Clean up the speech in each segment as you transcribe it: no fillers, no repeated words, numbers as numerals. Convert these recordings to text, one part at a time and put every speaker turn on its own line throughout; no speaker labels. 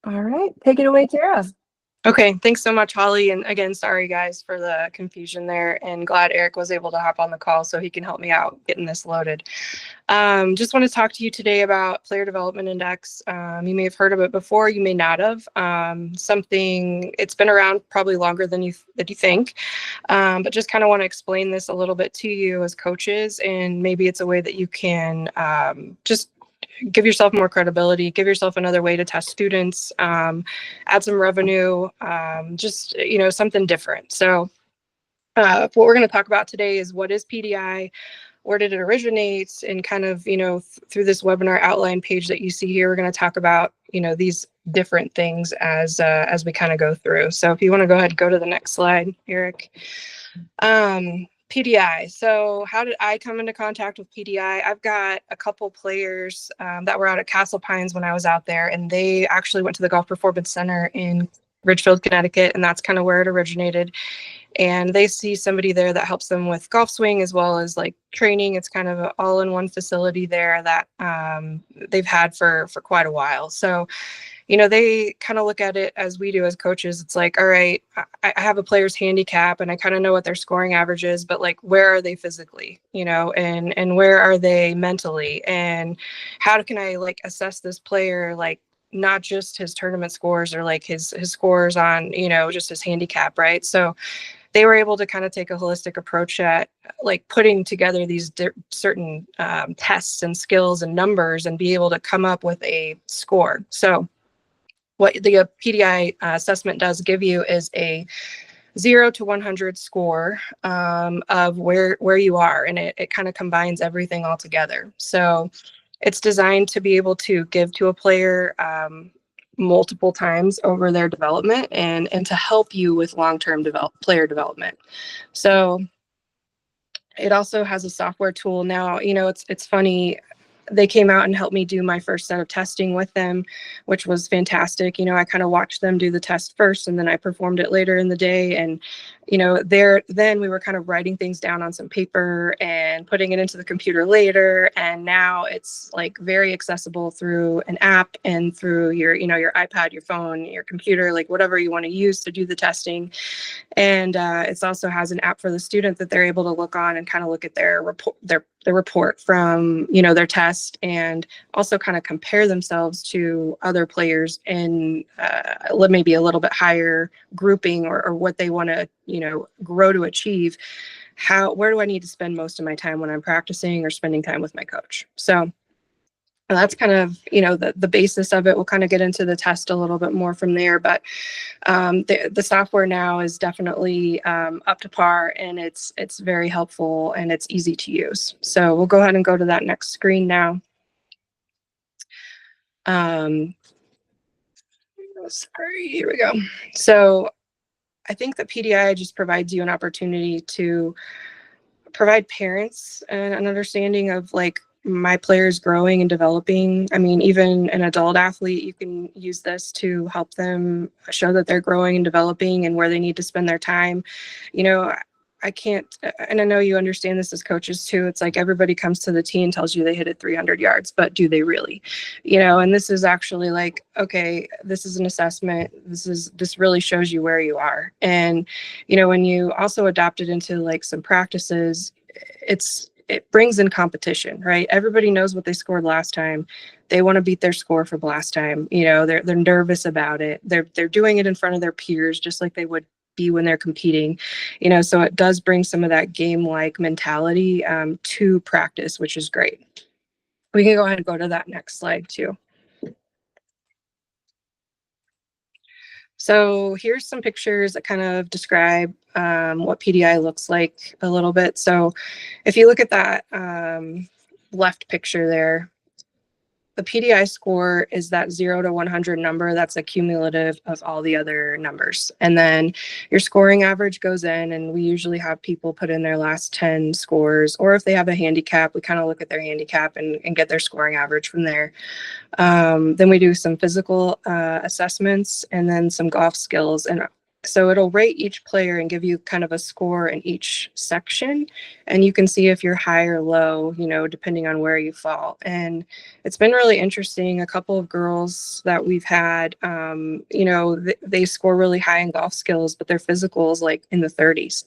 All right, take it away, Tara.
Okay, thanks so much, Holly. And again, sorry guys for the confusion there, and glad Eric was able to hop on the call so he can help me out getting this loaded. Just want to talk to you today about Player Development Index. You may have heard of it before, you may not have. Something, it's been around probably longer than you think, but just kind of want to explain this a little bit to you as coaches, and maybe it's a way that you can just give yourself more credibility, give yourself another way to test students, add some revenue, just, something different. So what we're going to talk about today is what is PDI, where did it originate, and kind of, through this webinar outline page that you see here, we're going to talk about, these different things as we kind of go through. So if you want to go ahead and go to the next slide, Eric. PDI. So how did I come into contact with PDI? I've got a couple players that were out at Castle Pines when I was out there, and they actually went to the Golf Performance Center in Ridgefield, Connecticut, and that's kind of where it originated. And they see somebody there that helps them with golf swing as well as like training. It's kind of an all-in-one facility there that they've had for quite a while. So they kind of look at it as we do as coaches. It's like, all right, I have a player's handicap and I kind of know what their scoring average is, but like, where are they physically, and where are they mentally, and how can I like assess this player, like not just his tournament scores or like his scores on, just his handicap, right? So they were able to kind of take a holistic approach at like putting together these certain tests and skills and numbers and be able to come up with a score. So what the PDI assessment does give you is a 0 to 100 score of where you are, and it kind of combines everything all together. So it's designed to be able to give to a player multiple times over their development and to help you with long-term player development. So it also has a software tool. Now, it's funny. They came out and helped me do my first set of testing with them, which was fantastic. I kind of watched them do the test first and then I performed it later in the day. And, then we were kind of writing things down on some paper and putting it into the computer later. And now it's like very accessible through an app and through your iPad, your phone, your computer, like whatever you want to use to do the testing. And it also has an app for the student that they're able to look on and kind of look at their report from, their test, and also kind of compare themselves to other players in maybe a little bit higher grouping or what they want to, grow to achieve. Where do I need to spend most of my time when I'm practicing or spending time with my coach? So that's kind of, the basis of it. We'll kind of get into the test a little bit more from there, but the software now is definitely up to par, and it's very helpful and it's easy to use. So we'll go ahead and go to that next screen now. Sorry, here we go. So I think that PDI just provides you an opportunity to provide parents an understanding of like my players growing and developing. I mean, even an adult athlete, you can use this to help them show that they're growing and developing and where they need to spend their time. I can't, and I know you understand this as coaches too. It's like everybody comes to the tee and tells you they hit it 300 yards, but do they really? And this is actually like, okay, this is an assessment. This really shows you where you are. And, when you also adopt it into like some practices, it brings in competition, right? Everybody knows what they scored last time. They want to beat their score from last time. They're nervous about it. They're doing it in front of their peers, just like they would be when they're competing, so it does bring some of that game-like mentality to practice, which is great. We can go ahead and go to that next slide too. So here's some pictures that kind of describe what PDI looks like a little bit. So if you look at that left picture there, the PDI score is that 0 to 100 number. That's a cumulative of all the other numbers. And then your scoring average goes in, and we usually have people put in their last 10 scores, or if they have a handicap, we kind of look at their handicap and get their scoring average from there. Then we do some physical assessments and then some golf skills. And So it'll rate each player and give you kind of a score in each section. And you can see if you're high or low, depending on where you fall. And it's been really interesting. A couple of girls that we've had, they score really high in golf skills, but their physical is like in the 30s.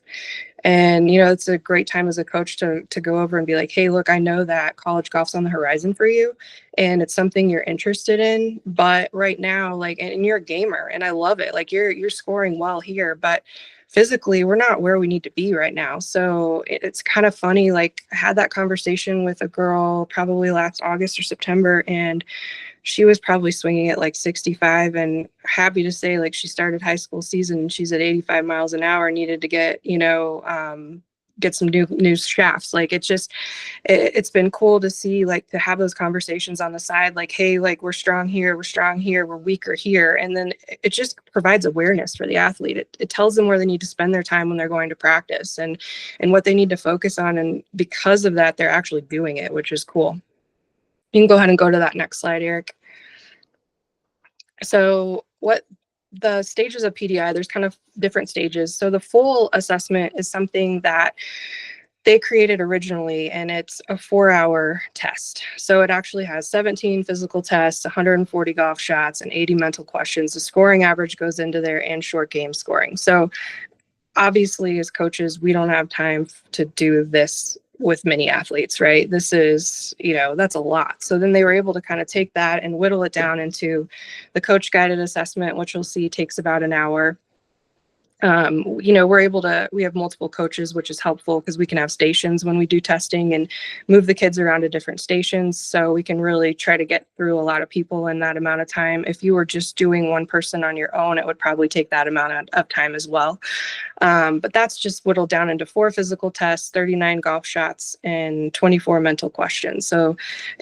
And, it's a great time as a coach to go over and be like, hey, look, I know that college golf's on the horizon for you and it's something you're interested in. But right now, like, and you're a gamer and I love it. Like you're scoring well here, but physically we're not where we need to be right now. So it's kind of funny. Like I had that conversation with a girl probably last August or September, and she was probably swinging at like 65, and happy to say like she started high school season and she's at 85 miles an hour, needed to get, get some new shafts. Like it's been cool to see, like to have those conversations on the side, like, hey, like we're strong here, we're weaker here. And then it just provides awareness for the athlete. It tells them where they need to spend their time when they're going to practice and what they need to focus on. And because of that, they're actually doing it, which is cool. You can go ahead and go to that next slide, Eric. So what the stages of PDI, there's kind of different stages. So the full assessment is something that they created originally, and it's a 4-hour test. So it actually has 17 physical tests, 140 golf shots, and 80 mental questions. The scoring average goes into there and short game scoring. So obviously as coaches, we don't have time to do this with many athletes, right? This is, that's a lot. So then they were able to kind of take that and whittle it down into the coach guided assessment, which you'll see takes about an hour. We have multiple coaches, which is helpful because we can have stations when we do testing and move the kids around to different stations. So we can really try to get through a lot of people in that amount of time. If you were just doing one person on your own, it would probably take that amount of time as well. But that's just whittled down into 4 physical tests, 39 golf shots, and 24 mental questions. So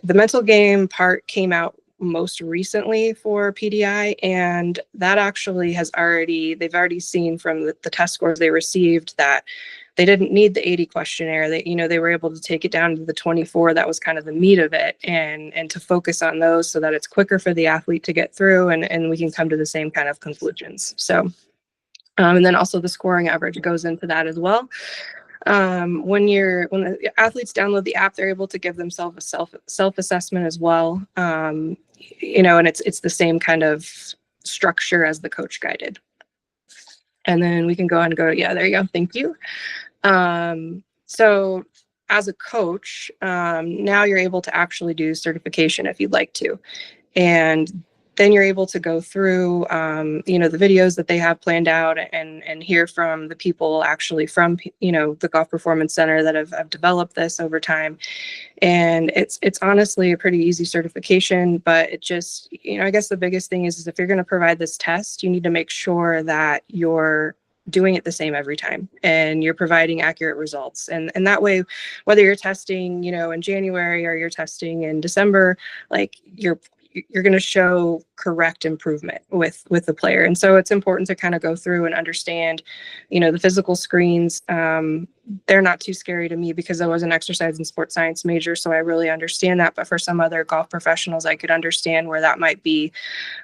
the mental game part came out most recently for PDI, and that actually they've already seen from the test scores they received that they didn't need the 80 questionnaire. They were able to take it down to the 24. That was kind of the meat of it, and to focus on those so that it's quicker for the athlete to get through, and we can come to the same kind of conclusions. So and then also the scoring average goes into that as well. When the athletes download the app, they're able to give themselves a self-assessment as well. And it's the same kind of structure as the coach guided. And then we can go ahead and go, yeah, there you go. Thank you. So as a coach, now you're able to actually do certification if you'd like to. And then you're able to go through, the videos that they have planned out and hear from the people actually from, the Golf Performance Center that have developed this over time. And it's honestly a pretty easy certification, but it just, I guess the biggest thing is if you're going to provide this test, you need to make sure that you're doing it the same every time and you're providing accurate results. And that way, whether you're testing, in January or you're testing in December, like you're going to show correct improvement with the player. And so it's important to kind of go through and understand, the physical screens. They're not too scary to me because I was an exercise and sports science major. So I really understand that. But for some other golf professionals, I could understand where that might be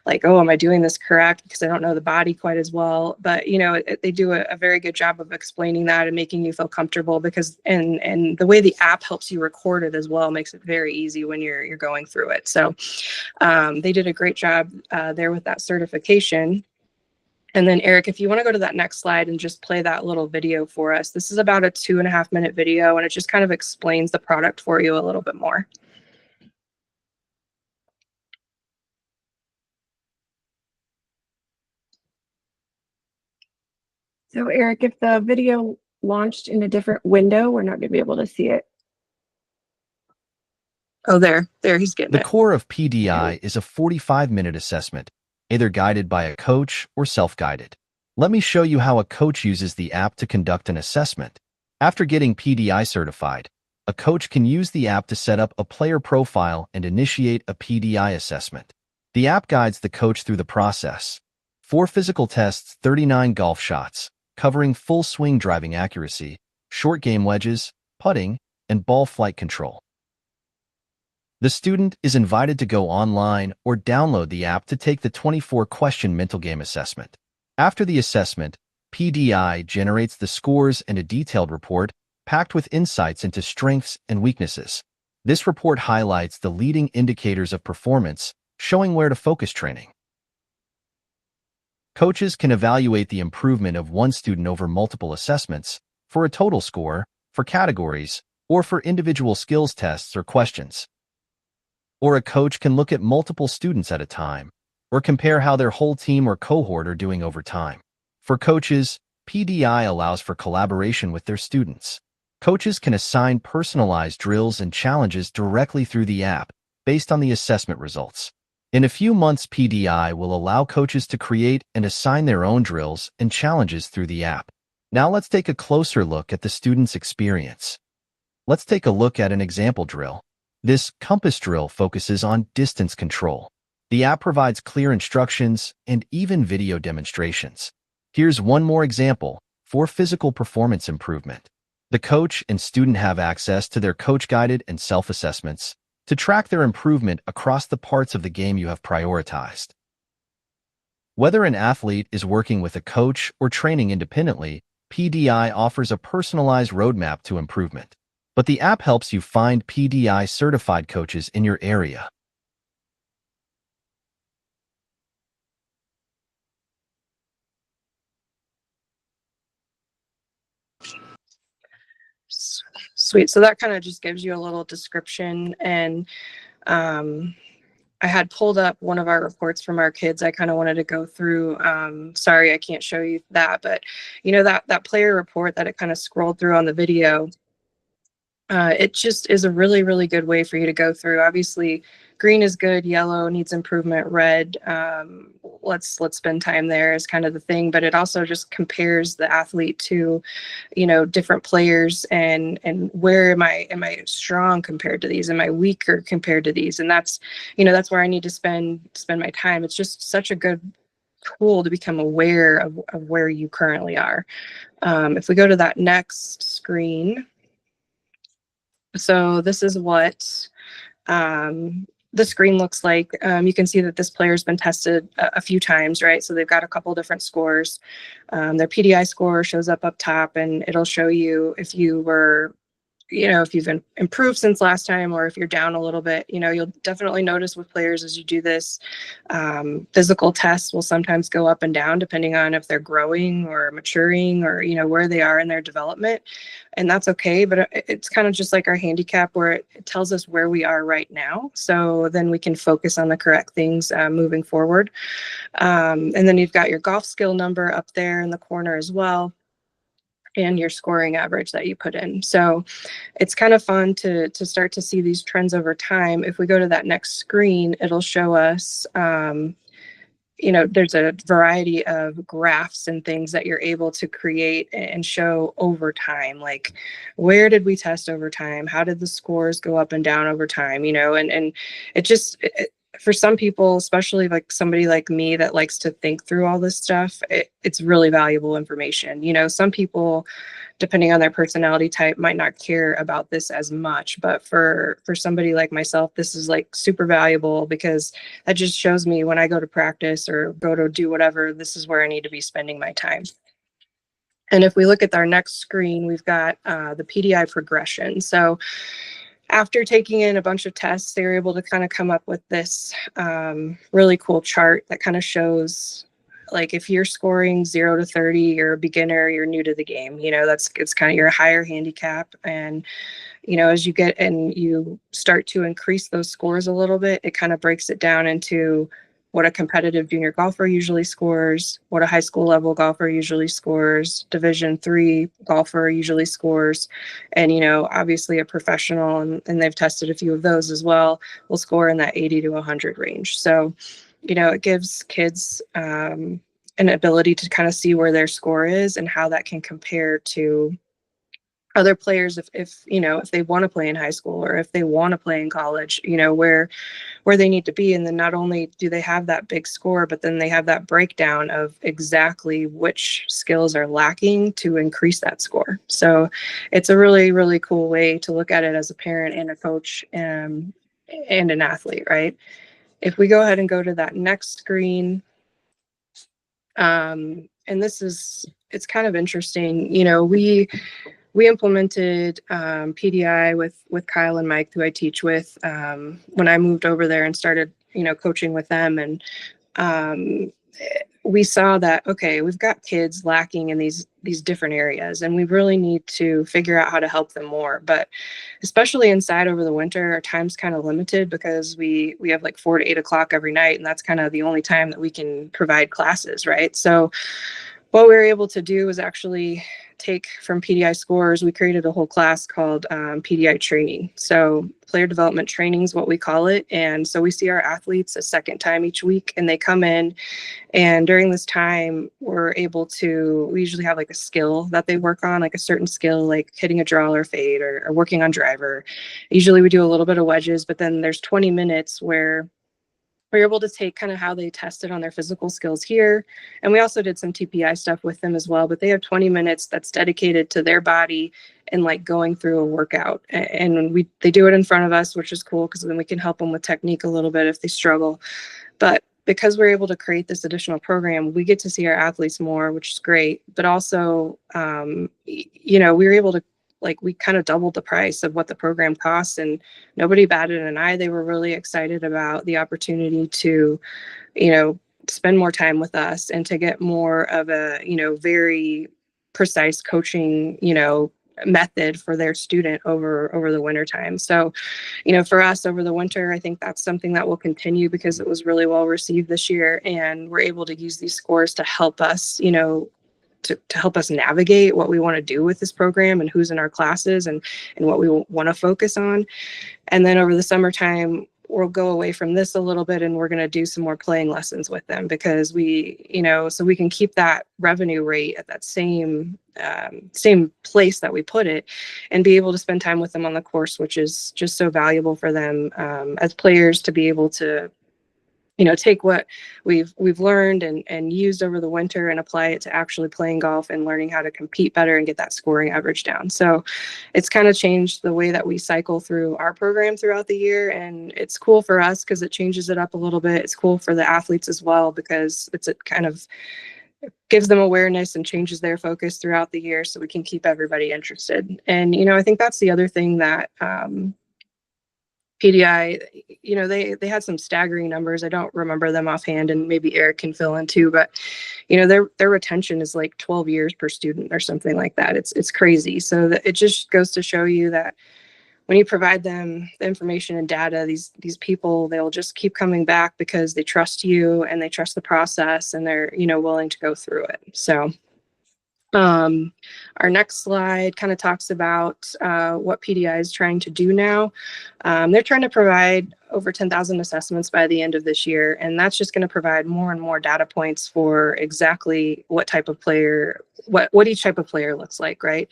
like, oh, am I doing this correct? Because I don't know the body quite as well. But, they do a very good job of explaining that and making you feel comfortable because, and the way the app helps you record it as well makes it very easy when you're going through it. So they did a great job there with that certification. And then Eric, if you want to go to that next slide and just play that little video for us. This is about a 2.5-minute video, and it just kind of explains the product for you a little bit more.
So Eric, if the video launched in a different window, we're not going to be able to see it.
Oh, there, he's getting it.
The core of PDI is a 45-minute assessment, either guided by a coach or self-guided. Let me show you how a coach uses the app to conduct an assessment. After getting PDI certified, a coach can use the app to set up a player profile and initiate a PDI assessment. The app guides the coach through the process. 4 physical tests, 39 golf shots, covering full swing driving accuracy, short game wedges, putting, and ball flight control. The student is invited to go online or download the app to take the 24-question mental game assessment. After the assessment, PDI generates the scores and a detailed report packed with insights into strengths and weaknesses. This report highlights the leading indicators of performance, showing where to focus training. Coaches can evaluate the improvement of one student over multiple assessments, for a total score, for categories, or for individual skills tests or questions. Or a coach can look at multiple students at a time, or compare how their whole team or cohort are doing over time. For coaches, PDI allows for collaboration with their students. Coaches can assign personalized drills and challenges directly through the app based on the assessment results. In a few months, PDI will allow coaches to create and assign their own drills and challenges through the app. Now let's take a closer look at the student's experience. Let's take a look at an example drill. This compass drill focuses on distance control. The app provides clear instructions and even video demonstrations. Here's one more example for physical performance improvement. The coach and student have access to their coach-guided and self-assessments to track their improvement across the parts of the game you have prioritized. Whether an athlete is working with a coach or training independently, PDI offers a personalized roadmap to improvement. But the app helps you find PDI-certified coaches in your area.
Sweet. So that kind of just gives you a little description. And I had pulled up one of our reports from our kids. I kind of wanted to go through. Sorry, I can't show you that, but you know, that player report that it kind of scrolled through on the video, it just is a really, really good way for you to go through. Obviously, green is good, yellow needs improvement, red, let's spend time there is kind of the thing. But it also just compares the athlete to, you know, different players and where am I strong compared to these? Am I weaker compared to these? And that's, you know, that's where I need to spend my time. It's just such a good tool to become aware of where you currently are. If we go to that next screen. So this is what the screen looks like. You can see that this player's been tested a few times, right? So they've got a couple different scores. Their PDI score shows up top, and it'll show you if you were, you know, if you've improved since last time or if you're down a little bit. You know, you'll definitely notice with players as you do this. Physical tests will sometimes go up and down depending on if they're growing or maturing or, you know, where they are in their development. And that's okay, but it's kind of just like our handicap where it tells us where we are right now. So then we can focus on the correct things moving forward. And then you've got your golf skill number up there in the corner as well, and your scoring average that you put in. So it's kind of fun to start to see these trends over time. If we go to that next screen, it'll show us, you know, there's a variety of graphs and things that you're able to create and show over time. Like, where did we test over time? How did the scores go up and down over time? You know, and it just, for some people, especially like somebody like me that likes to think through all this stuff, it's really valuable information. You know, some people, depending on their personality type, might not care about this as much, but for somebody like myself, this is like super valuable because that just shows me when I go to practice or go to do whatever, this is where I need to be spending my time. And if we look at our next screen, we've got the PDI progression. So after taking in a bunch of tests, they were able to kind of come up with this really cool chart that kind of shows, like, if you're scoring 0 to 30, you're a beginner, you're new to the game. You know, it's kind of your higher handicap. And, you know, as you get and you start to increase those scores a little bit, it kind of breaks it down into what a competitive junior golfer usually scores, what a high school level golfer usually scores, Division III golfer usually scores, and, you know, obviously a professional, and they've tested a few of those as well, will score in that 80 to 100 range. So, you know, it gives kids an ability to kind of see where their score is and how that can compare to other players if you know, if they want to play in high school or if they want to play in college, you know, where they need to be. And then not only do they have that big score, but then they have that breakdown of exactly which skills are lacking to increase that score. So it's a really, really cool way to look at it as a parent and a coach and an athlete, right? If we go ahead and go to that next screen, it's kind of interesting. You know, we implemented PDI with Kyle and Mike, who I teach with, when I moved over there and started, you know, coaching with them. And um, we saw that, okay, we've got kids lacking in these different areas, and we really need to figure out how to help them more. But especially inside over the winter, our time's kind of limited because we have like 4 to 8 o'clock every night, and that's kind of the only time that we can provide classes, right? So what we were able to do was actually take from PDI scores. We created a whole class called PDI training. So player development training is what we call it. And so we see our athletes a second time each week, and they come in, and during this time, we usually have like a skill that they work on, like a certain skill, like hitting a draw or fade, or working on driver. Usually we do a little bit of wedges, but then there's 20 minutes where we're able to take kind of how they tested on their physical skills here. And we also did some TPI stuff with them as well, but they have 20 minutes that's dedicated to their body and like going through a workout. And they do it in front of us, which is cool because then we can help them with technique a little bit if they struggle. But because we're able to create this additional program, we get to see our athletes more, which is great. But also, you know, we were able to, like, we kind of doubled the price of what the program costs, and nobody batted an eye. They were really excited about the opportunity to, you know, spend more time with us and to get more of a, you know, very precise coaching, you know, method for their student over the winter time. So, you know, for us over the winter, I think that's something that will continue because it was really well received this year, and we're able to use these scores to help us, you know, to help us navigate what we want to do with this program and who's in our classes and what we want to focus on. And then over the summertime, we'll go away from this a little bit, and we're going to do some more playing lessons with them because we, you know, so we can keep that revenue rate at that same place that we put it, and be able to spend time with them on the course, which is just so valuable for them as players to be able to, you know, take what we've learned and used over the winter and apply it to actually playing golf and learning how to compete better and get that scoring average down. So it's kind of changed the way that we cycle through our program throughout the year. And it's cool for us because it changes it up a little bit. It's cool for the athletes as well because it kind of gives them awareness and changes their focus throughout the year so we can keep everybody interested. And, you know, I think that's the other thing that PDI, you know, they had some staggering numbers. I don't remember them offhand, and maybe Eric can fill in too, but you know, their retention is like 12 years per student or something like that. It's crazy. So it just goes to show you that when you provide them the information and data, these people, they'll just keep coming back because they trust you and they trust the process, and they're, you know, willing to go through it. So our next slide kind of talks about what PDI is trying to do now. They're trying to provide over 10,000 assessments by the end of this year, and that's just going to provide more and more data points for exactly what type of player, what each type of player looks like, right?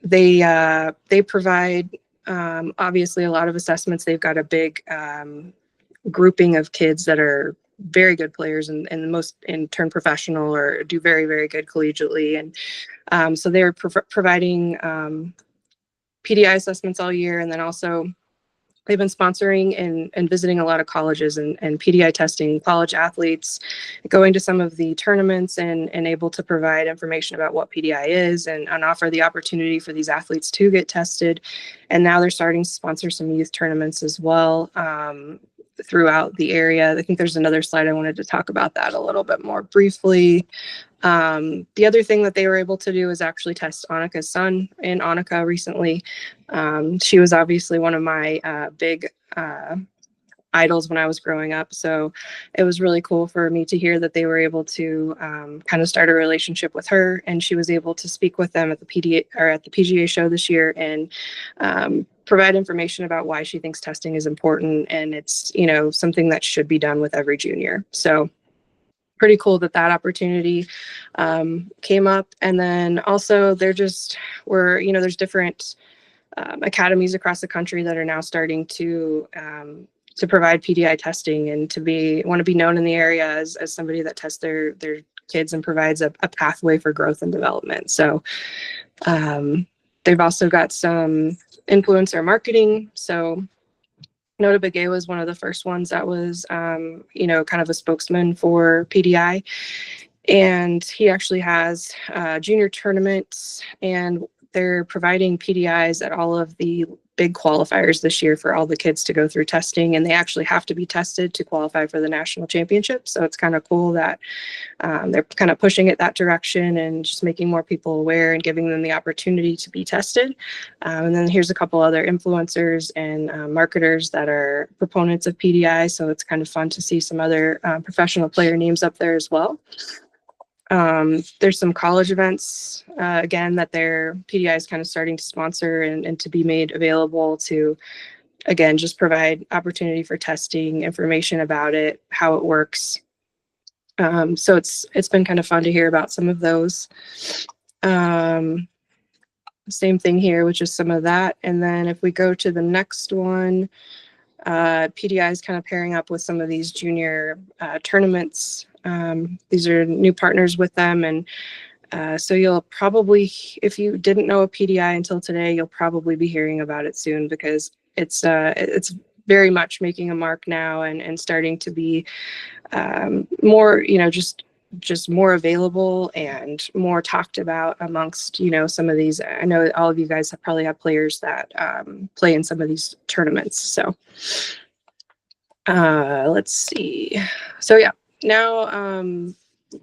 They provide obviously a lot of assessments. They've got a big grouping of kids that are very good players and most in turn professional or do very, very good collegiately. And so they're providing PDI assessments all year. And then also they've been sponsoring and visiting a lot of colleges and PDI testing college athletes, going to some of the tournaments and able to provide information about what PDI is and offer the opportunity for these athletes to get tested. And now they're starting to sponsor some youth tournaments as well throughout the area. I think there's another slide I wanted to talk about that a little bit more briefly. The other thing that they were able to do is actually test Annika's son in Annika recently. She was obviously one of my big idols when I was growing up. So it was really cool for me to hear that they were able to kind of start a relationship with her, and she was able to speak with them at the PGA show this year and provide information about why she thinks testing is important, and it's, you know, something that should be done with every junior. So pretty cool that opportunity came up. And then also there's different academies across the country that are now starting to provide PDI testing and want to be known in the area as somebody that tests their kids and provides a pathway for growth and development. So they've also got some influencer marketing. So Nota Begay was one of the first ones that was, kind of a spokesman for PDI. And he actually has junior tournaments, and they're providing PDIs at all of the big qualifiers this year for all the kids to go through testing, and they actually have to be tested to qualify for the national championship. So it's kind of cool that they're kind of pushing it that direction and just making more people aware and giving them the opportunity to be tested. And then here's a couple other influencers and marketers that are proponents of PDI. So it's kind of fun to see some other professional player names up there as well. There's some college events, again, that their PDI is kind of starting to sponsor and to be made available to, again, just provide opportunity for testing, information about it, how it works. So it's been kind of fun to hear about some of those. Same thing here with just some of that. And then if we go to the next one, PDI is kind of pairing up with some of these junior tournaments. These are new partners with them. And so you'll probably, if you didn't know a PDI until today, you'll probably be hearing about it soon, because it's very much making a mark now and starting to be more, just more available and more talked about amongst, some of these. I know all of you guys probably have players that play in some of these tournaments. So let's see. So yeah, now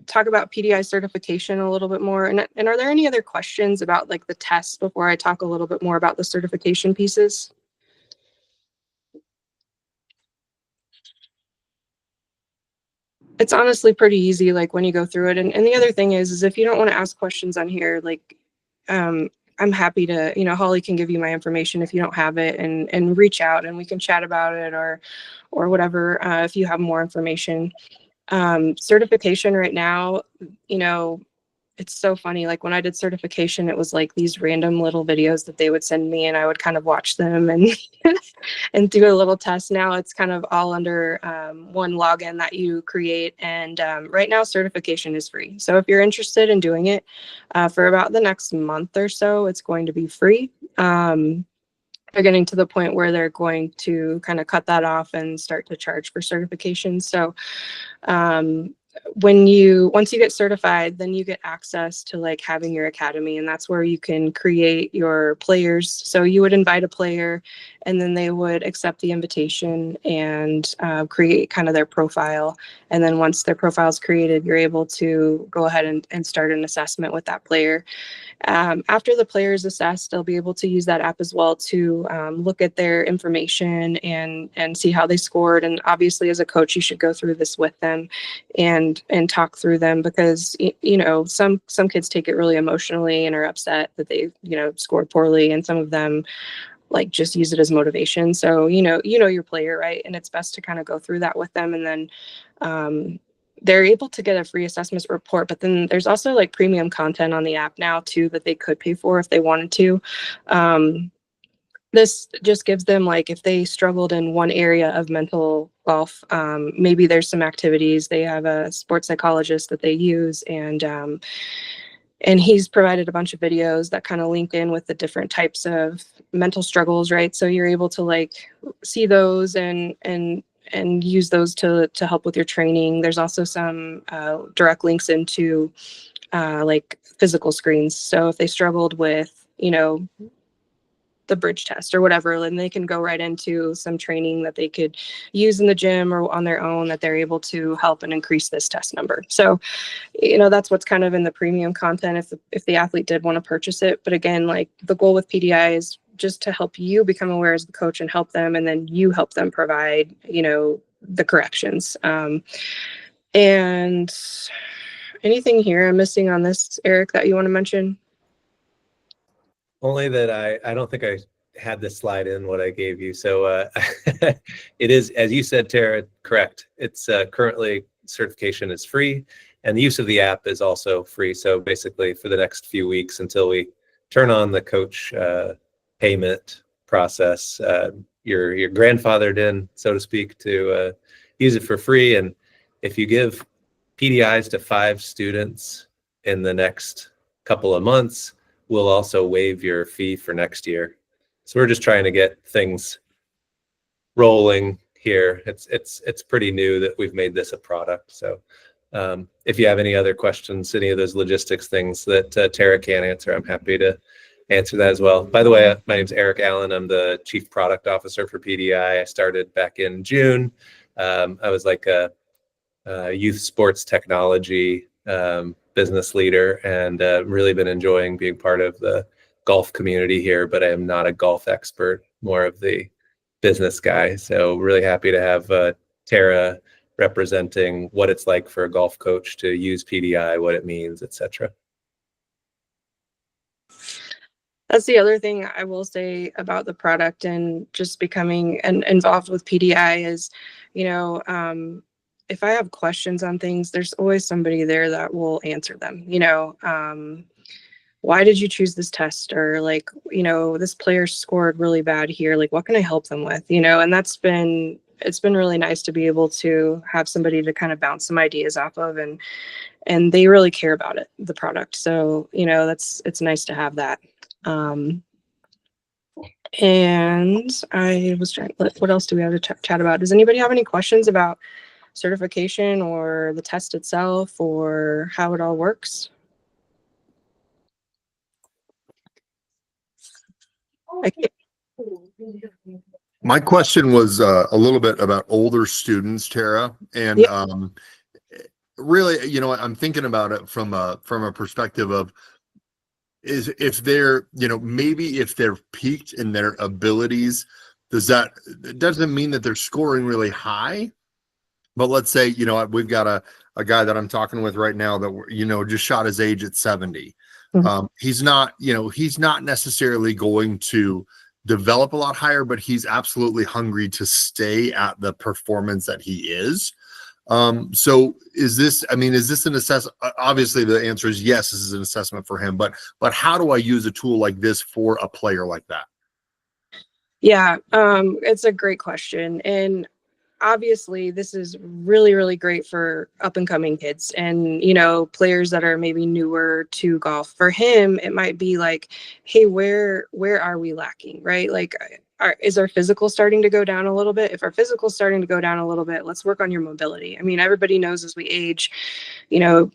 talk about PDI certification a little bit more. And are there any other questions about like the test before I talk a little bit more about the certification pieces? It's honestly pretty easy, like when you go through it. And the other thing is if you don't want to ask questions on here, like I'm happy to, Holly can give you my information if you don't have it, and reach out and we can chat about it or whatever, if you have more information. Certification right now, it's so funny. Like when I did certification, it was like these random little videos that they would send me and I would kind of watch them and and do a little test. Now it's kind of all under one login that you create. And right now certification is free. So if you're interested in doing it for about the next month or so, it's going to be free. They're getting to the point where they're going to kind of cut that off and start to charge for certification. So once you get certified, then you get access to like having your academy, and that's where you can create your players. So you would invite a player and then they would accept the invitation and create kind of their profile. And then once their profile is created, you're able to go ahead and start an assessment with that player. After the player is assessed, they'll be able to use that app as well to look at their information and see how they scored. And obviously, as a coach, you should go through this with them and talk through them, because some kids take it really emotionally and are upset that they scored poorly, and some of them like just use it as motivation. So your player, right? And it's best to kind of go through that with them, and then they're able to get a free assessment report. But then there's also like premium content on the app now too that they could pay for if they wanted to. This just gives them, like, if they struggled in one area of mental golf, maybe there's some activities. They have a sports psychologist that they use, and he's provided a bunch of videos that kind of link in with the different types of mental struggles, right? So you're able to like see those and use those to help with your training. There's also some direct links into like physical screens. So if they struggled with, the bridge test or whatever, then they can go right into some training that they could use in the gym or on their own, that they're able to help and increase this test number. So, that's what's kind of in the premium content if the athlete did want to purchase it. But again, like the goal with PDI is just to help you become aware as the coach and help them, and then you help them provide, the corrections. And anything here I'm missing on this, Eric, that you want to mention?
Only that I don't think I had this slide in what I gave you. So it is, as you said, Tara, correct. It's currently certification is free, and the use of the app is also free. So basically for the next few weeks until we turn on the coach payment process, you're grandfathered in, so to speak, to use it for free. And if you give PDIs to 5 students in the next couple of months, we'll also waive your fee for next year. So we're just trying to get things rolling here. It's pretty new that we've made this a product. So if you have any other questions, any of those logistics things that Tara can't answer, I'm happy to answer that as well. By the way, my name's Eric Allen. I'm the Chief Product Officer for PDI. I started back in June. I was like a youth sports technology business leader, and really been enjoying being part of the golf community here, but I am not a golf expert, more of the business guy. So really happy to have Tara representing what it's like for a golf coach to use PDI, what it means, etc.
That's the other thing I will say about the product and just becoming involved with PDI is, if I have questions on things, there's always somebody there that will answer them. Why did you choose this test? Or like, this player scored really bad here. Like, what can I help them with? And it's been really nice to be able to have somebody to kind of bounce some ideas off of, and they really care about it, the product. So, it's nice to have that. And I was trying, what else do we have to chat about? Does anybody have any questions about certification or the test itself or how it all works?
My question was a little bit about older students, Tara, and
Yep.
Really, I'm thinking about it from a perspective of is if they're, maybe if they're peaked in their abilities, it doesn't mean that they're scoring really high. But let's say, we've got a guy that I'm talking with right now that, just shot his age at 70.
Mhm.
He's not necessarily going to develop a lot higher, but he's absolutely hungry to stay at the performance that he is. So is this an assessment? Obviously the answer is yes, this is an assessment for him, but how do I use a tool like this for a player like that?
Yeah, it's a great question. And obviously this is really, really great for up and coming kids and, players that are maybe newer to golf. For him, it might be like, hey, where are we lacking, right? Like, is our physical starting to go down a little bit? If our physical is starting to go down a little bit, let's work on your mobility. I mean, everybody knows as we age,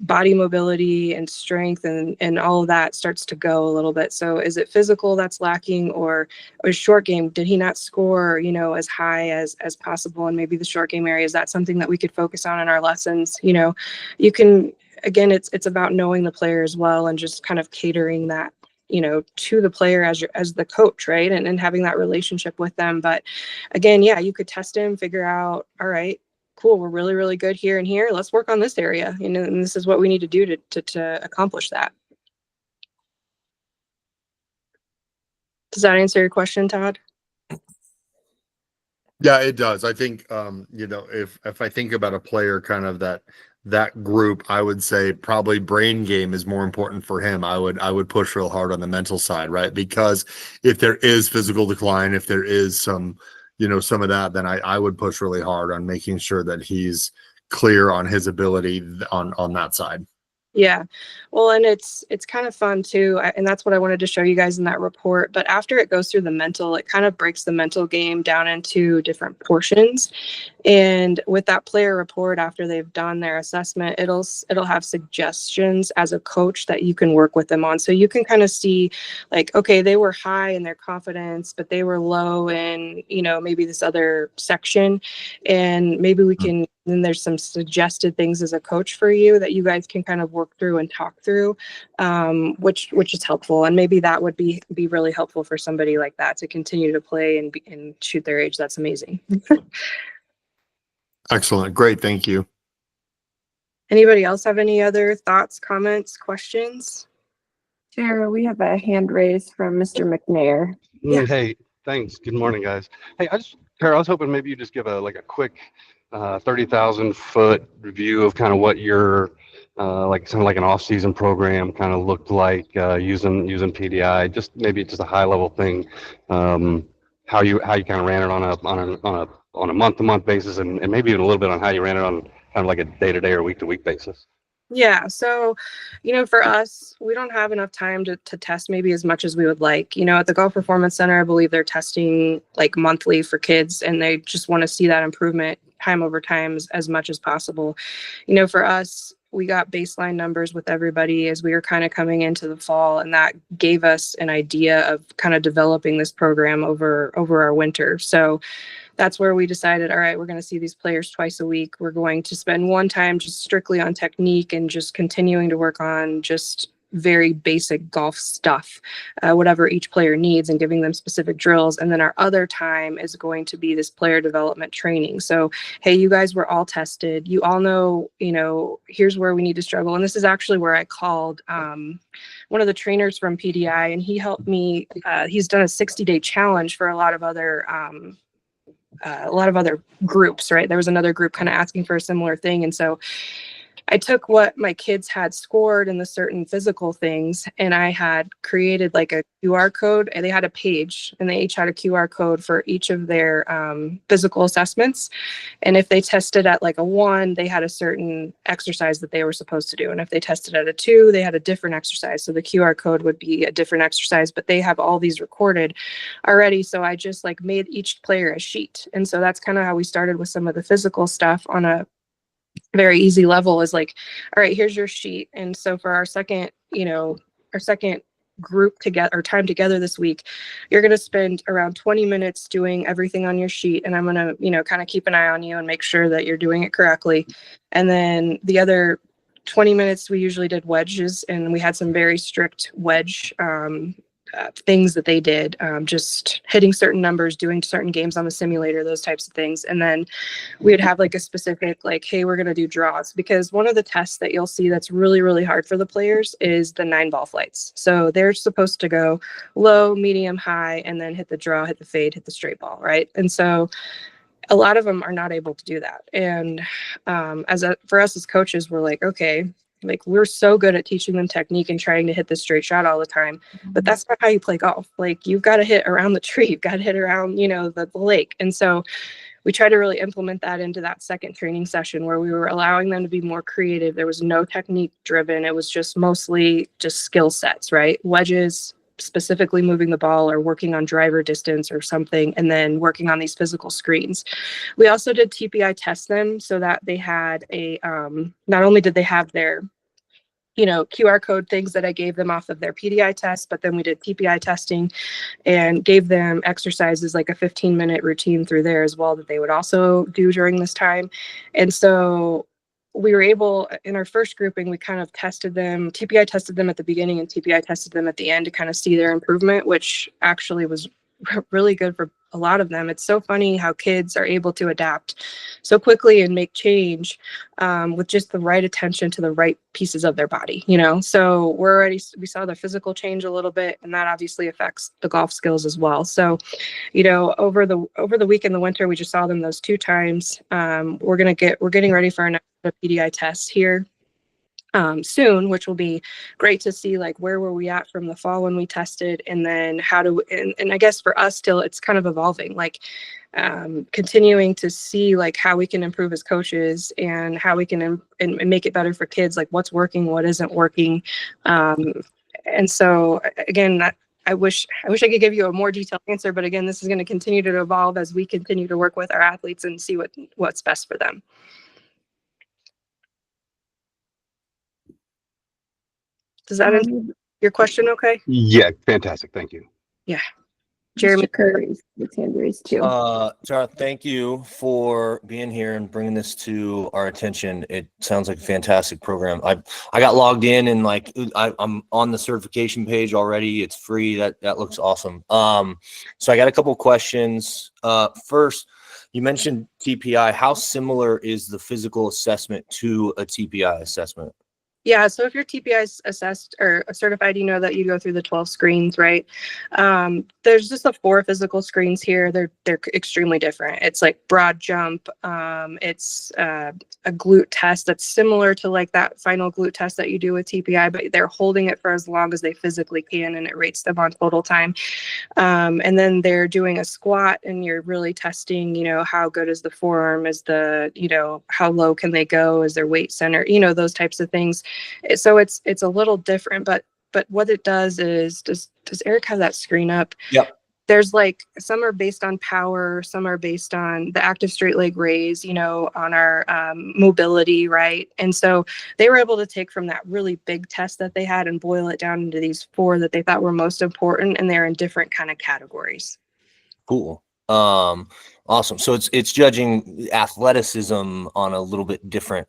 body mobility and strength and all of that starts to go a little bit. So is it physical that's lacking, or short game? Did he not score, as high as possible? And maybe the short game area, is that something that we could focus on in our lessons? You can, again, it's about knowing the player as well and just kind of catering that to the player as the coach, right? And having that relationship with them. But again, yeah, you could test him, figure out, all right, cool, we're really, really good here and here. Let's work on this area. And this is what we need to do to accomplish that. Does that answer your question, Todd?
Yeah, it does. I think, if I think about a player kind of that group, I would say probably brain game is more important for him. I would push real hard on the mental side, right? Because if there is physical decline, if there is some of that, then I would push really hard on making sure that he's clear on his ability on that side.
Yeah. Well, and it's kind of fun too. And that's what I wanted to show you guys in that report. But after it goes through the mental, it kind of breaks the mental game down into different portions. And with that player report, after they've done their assessment, it'll have suggestions as a coach that you can work with them on. So you can kind of see like, okay, they were high in their confidence, but they were low in, maybe this other section. And maybe we can, then there's some suggested things as a coach for you that you guys can kind of work through and talk through, which is helpful. And maybe that would be really helpful for somebody like that to continue to play and shoot their age. That's amazing.
Excellent. Great. Thank you.
Anybody else have any other thoughts, comments, questions?
Tara, we have a hand raised from Mr. McNair.
Yeah.
Hey, thanks. Good morning, guys. Hey, Tara, I was hoping maybe you just give a quick 30,000-foot review of kind of what your something like an off-season program kind of looked like using PDI. Just maybe just a high-level thing. How you kind of ran it on a month-to-month basis, and maybe even a little bit on how you ran it on kind of like a day-to-day or week-to-week basis.
Yeah. So, for us, we don't have enough time to test maybe as much as we would like. At the Golf Performance Center, I believe they're testing like monthly for kids, and they just want to see that improvement time over time as much as possible. For us, we got baseline numbers with everybody as we were kind of coming into the fall, and that gave us an idea of kind of developing this program over our winter. So that's where we decided, all right, we're going to see these players twice a week. We're going to spend one time just strictly on technique and just continuing to work on just very basic golf stuff, whatever each player needs, and giving them specific drills. And then our other time is going to be this player development training. So, hey, you guys were all tested. You all know, here's where we need to struggle. And this is actually where I called one of the trainers from PDI, and he helped me. He's done a 60-day challenge for a lot of other groups, right? There was another group kind of asking for a similar thing. And so I took what my kids had scored in the certain physical things, and I had created like a QR code, and they had a page, and they each had a QR code for each of their physical assessments. And if they tested at like a 1, they had a certain exercise that they were supposed to do. And if they tested at a 2, they had a different exercise. So the QR code would be a different exercise, but they have all these recorded already. So I just like made each player a sheet. And so that's kind of how we started with some of the physical stuff on a very easy level, is like, all right, here's your sheet. And so for our second group together, or time together this week, you're going to spend around 20 minutes doing everything on your sheet. And I'm going to, kind of keep an eye on you and make sure that you're doing it correctly. And then the other 20 minutes, we usually did wedges, and we had some very strict wedge things that they did, just hitting certain numbers, doing certain games on the simulator, those types of things. And then we would have like a specific, like, hey, we're going to do draws, because one of the tests that you'll see that's really, really hard for the players is the 9-ball flights. So they're supposed to go low, medium, high, and then hit the draw, hit the fade, hit the straight ball, right? And so a lot of them are not able to do that. And for us as coaches, we're like, okay, like, we're so good at teaching them technique and trying to hit the straight shot all the time, but that's not how you play golf. Like, you've got to hit around the tree, you've got to hit around, the lake. And so we try to really implement that into that second training session, where we were allowing them to be more creative. There was no technique driven. It was just mostly just skill sets, right? Wedges, specifically moving the ball or working on driver distance or something, and then working on these physical screens. We also did TPI test them, so that they had a, not only did they have their, QR code things that I gave them off of their PDI test, but then we did TPI testing and gave them exercises, like a 15-minute routine through there as well, that they would also do during this time. And so we were able, in our first grouping, we kind of tested them, TPI tested them at the beginning and TPI tested them at the end to kind of see their improvement, which actually was really good for a lot of them. It's so funny how kids are able to adapt so quickly and make change with just the right attention to the right pieces of their body, So we saw the physical change a little bit, and that obviously affects the golf skills as well. So, over the week in the winter, we just saw them those 2 times. We're getting ready for our next PDI test here soon, which will be great to see, like, where were we at from the fall when we tested, and then and I guess for us still, it's kind of evolving, like continuing to see like how we can improve as coaches and how we can and make it better for kids, like what's working, what isn't working. And so again, that I wish I could give you a more detailed answer, but again, this is going to continue to evolve as we continue to work with our athletes and see what's best for them. Does that answer your question okay?
Yeah, fantastic. Thank you.
Yeah. Jeremy
Curry's hand raised too.
Tara, thank you for being here and bringing this to our attention. It sounds like a fantastic program. I got logged in, and like I'm on the certification page already. It's free. That looks awesome. So I got a couple questions. First, you mentioned TPI. How similar is the physical assessment to a TPI assessment?
Yeah, so if your TPI is assessed or certified, you know that you go through the 12 screens, right? There's just the 4 physical screens here. They're extremely different. It's like broad jump. It's a glute test that's similar to like that final glute test that you do with TPI, but they're holding it for as long as they physically can, and it rates them on total time. And then they're doing a squat, and you're really testing, how good is the forearm, is how low can they go, is their weight center, those types of things. So it's a little different, but what it does is, does Eric have that screen up?
Yep.
There's like, some are based on power, some are based on the active straight leg raise, on our mobility, right? And so they were able to take from that really big test that they had and boil it down into these 4 that they thought were most important, and they're in different kind of categories.
Cool. Awesome. So it's judging athleticism on a little bit different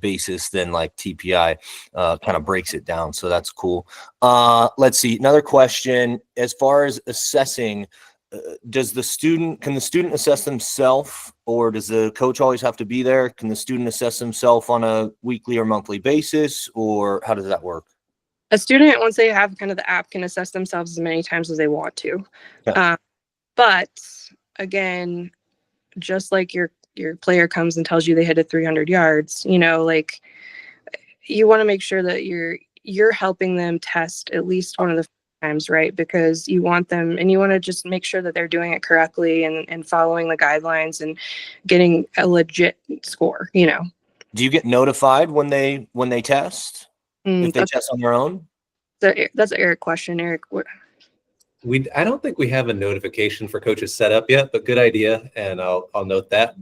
basis than like TPI, kind of breaks it down. So that's cool. Let's see. Another question, as far as assessing, can the student assess themselves, or does the coach always have to be there? Can the student assess themselves on a weekly or monthly basis, or how does that work?
A student, once they have kind of the app, can assess themselves as many times as they want to.
Okay.
But again, just like your player comes and tells you they hit it 300 yards, like, you want to make sure that you're helping them test at least one of the times, right? Because you want them, and you want to just make sure that they're doing it correctly and following the guidelines and getting a legit score.
Do you get notified when they test? If they test on their own?
That's an Eric question. Eric, what?
I don't think we have a notification for coaches set up yet, but good idea, and I'll note that.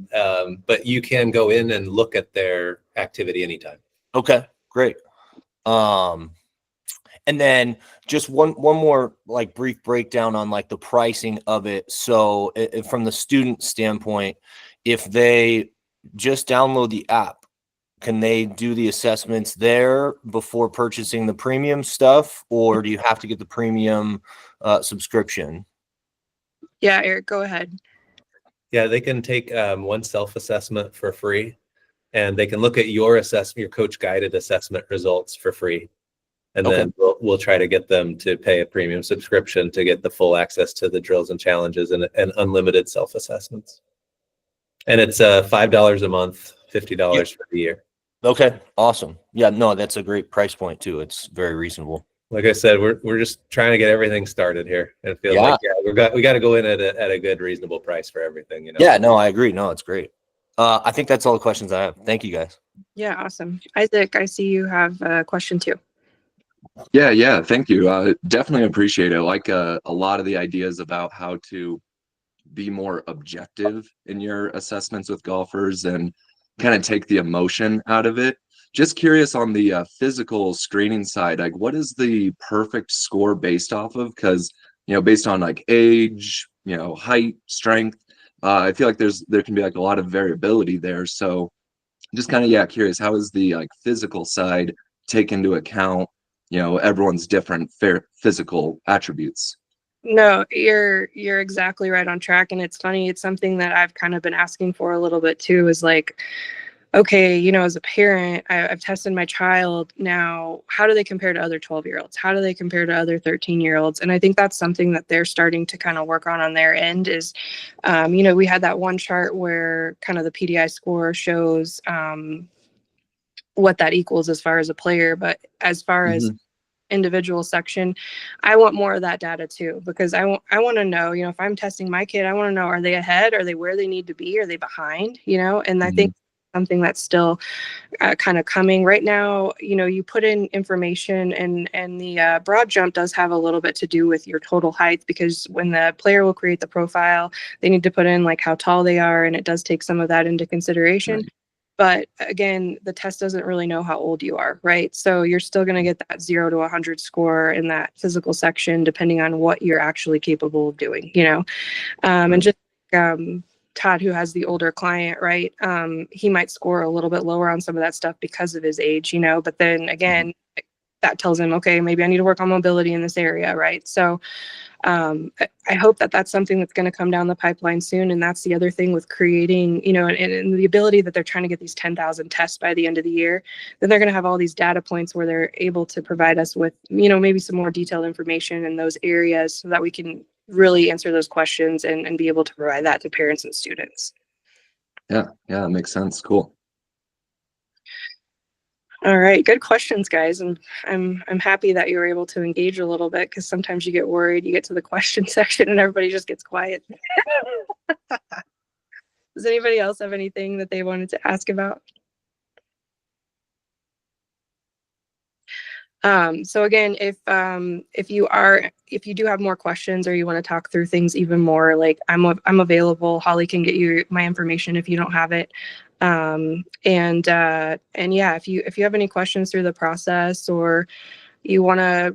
But you can go in and look at their activity anytime.
Okay, great. And then just one more like brief breakdown on like the pricing of it. So from the student standpoint, if they just download the app, can they do the assessments there before purchasing the premium stuff, or do you have to get the premium subscription?
Yeah, Eric, go ahead.
Yeah, they can take one self-assessment for free, and they can look at your assessment, your coach-guided assessment results for free. And
Okay.
then we'll try to get them to pay a premium subscription to get the full access to the drills and challenges and unlimited self-assessments. And it's $5 a month, $50 for the year.
Okay, awesome. Yeah, no, that's a great price point too. It's very reasonable.
Like I said, we're just trying to get everything started here. And it feels like we got to go in at a good, reasonable price for everything.
Yeah, no, I agree. No, it's great. I think that's all the questions I have. Thank you, guys.
Yeah, awesome. Isaac, I see you have a question too.
Yeah, thank you. Definitely appreciate it. Like a lot of the ideas about how to be more objective in your assessments with golfers and kind of take the emotion out of it. Just curious on the physical screening side, like what is the perfect score based off of? Because, based on like age, height, strength, I feel like there can be like a lot of variability there. So just kind of, curious, how is the like physical side take into account, everyone's different physical attributes?
No, you're exactly right on track. And it's funny, it's something that I've kind of been asking for a little bit too, is like, okay, as a parent, I've tested my child. Now, how do they compare to other 12-year-olds? How do they compare to other 13-year-olds? And I think that's something that they're starting to kind of work on their end is, we had that one chart where kind of the PDI score shows what that equals as far as a player. But as far as individual section, I want more of that data too, because I want to know, if I'm testing my kid, I want to know, are they ahead? Are they where they need to be? Are they behind? And I think something that's still kind of coming right now. You put in information, and the broad jump does have a little bit to do with your total height, because when the player will create the profile, they need to put in like how tall they are, and it does take some of that into consideration. Right. But again, the test doesn't really know how old you are, right? So you're still going to get that 0 to 100 score in that physical section, depending on what you're actually capable of doing, and just Todd, who has the older client, right? He might score a little bit lower on some of that stuff because of his age, but then again, that tells him, okay, maybe I need to work on mobility in this area, right? So I hope that that's something that's going to come down the pipeline soon. And that's the other thing with creating, and the ability that they're trying to get these 10,000 tests by the end of the year. Then they're going to have all these data points where they're able to provide us with, maybe some more detailed information in those areas so that we can really answer those questions and be able to provide that to parents and students.
Yeah, it makes sense. Cool.
All right, good questions, guys. And I'm happy that you were able to engage a little bit, because sometimes you get worried, you get to the question section and everybody just gets quiet. Does anybody else have anything that they wanted to ask about? So again, if you do have more questions or you want to talk through things even more, like I'm available. Holly can get you my information if you don't have it. And yeah, if you have any questions through the process, or you want to,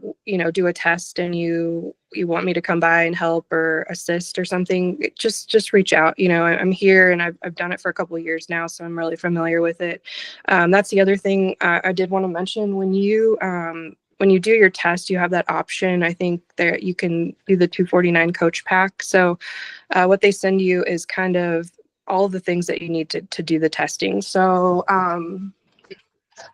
do a test and you want me to come by and help or assist or something, just reach out. I'm here and I've done it for a couple of years now, so I'm really familiar with it. That's the other thing I did want to mention. When you do your test, you have that option. I think that you can do the 249 coach pack. So what they send you is kind of all the things that you need to do the testing. So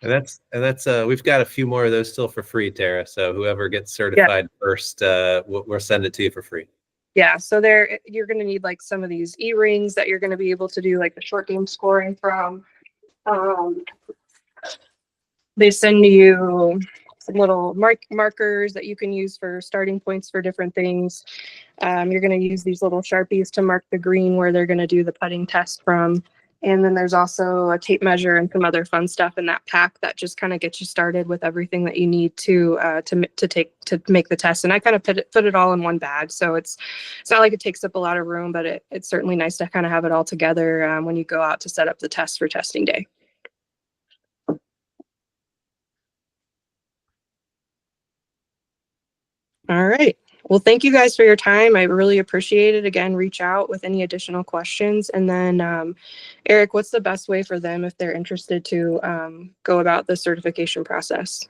And that's we've got a few more of those still for free, Tara. So whoever gets certified first, we'll send it to you for free.
Yeah, so you're going to need like some of these e-rings that you're going to be able to do like the short game scoring from. They send you some little markers that you can use for starting points for different things. You're going to use these little Sharpies to mark the green where they're going to do the putting test from. And then there's also a tape measure and some other fun stuff in that pack that just kind of gets you started with everything that you need to make the test. And I kind of put it all in one bag, so it's not like it takes up a lot of room, but it's certainly nice to kind of have it all together when you go out to set up the test for testing day. All right. Well, thank you guys for your time. I really appreciate it. Again, reach out with any additional questions. And then, Eric, what's the best way for them if they're interested to go about the certification process?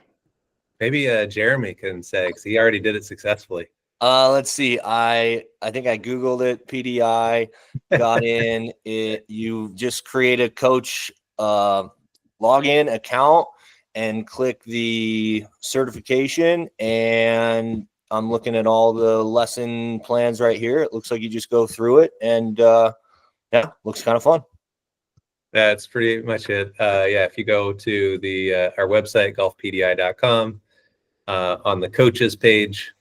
Maybe Jeremy can say, because he already did it successfully.
Let's see. I think I Googled it, PDI, got in it. You just create a coach login account and click the certification, and I'm looking at all the lesson plans right here. It looks like you just go through it, and yeah, looks kind of fun.
That's pretty much it. Yeah, if you go to our website, golfpdi.com, on the coaches page,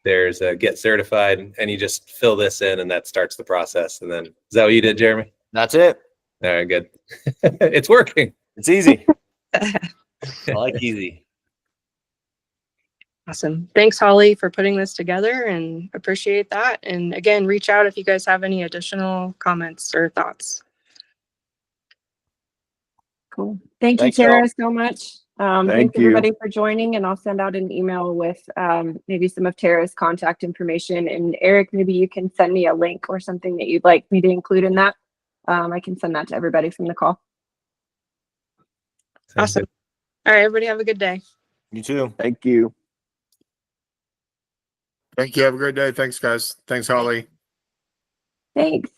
there's a get certified, and you just fill this in, and that starts the process. And then, is that what you did, Jeremy?
That's it.
All right, good. It's working.
It's easy. I like easy.
Awesome. Thanks, Holly, for putting this together, and appreciate that. And again, reach out if you guys have any additional comments or thoughts.
Cool. Thank you,
Thanks,
Tara,
y'all.
so much. Thanks everybody for joining, and I'll send out an email with maybe some of Tara's contact information. And Eric, maybe you can send me a link or something that you'd like me to include in that. I can send that to everybody from the call.
Awesome. All right, everybody have a good day.
You too.
Thank you. Thank you. Have a great day. Thanks, guys. Thanks, Holly.
Thanks.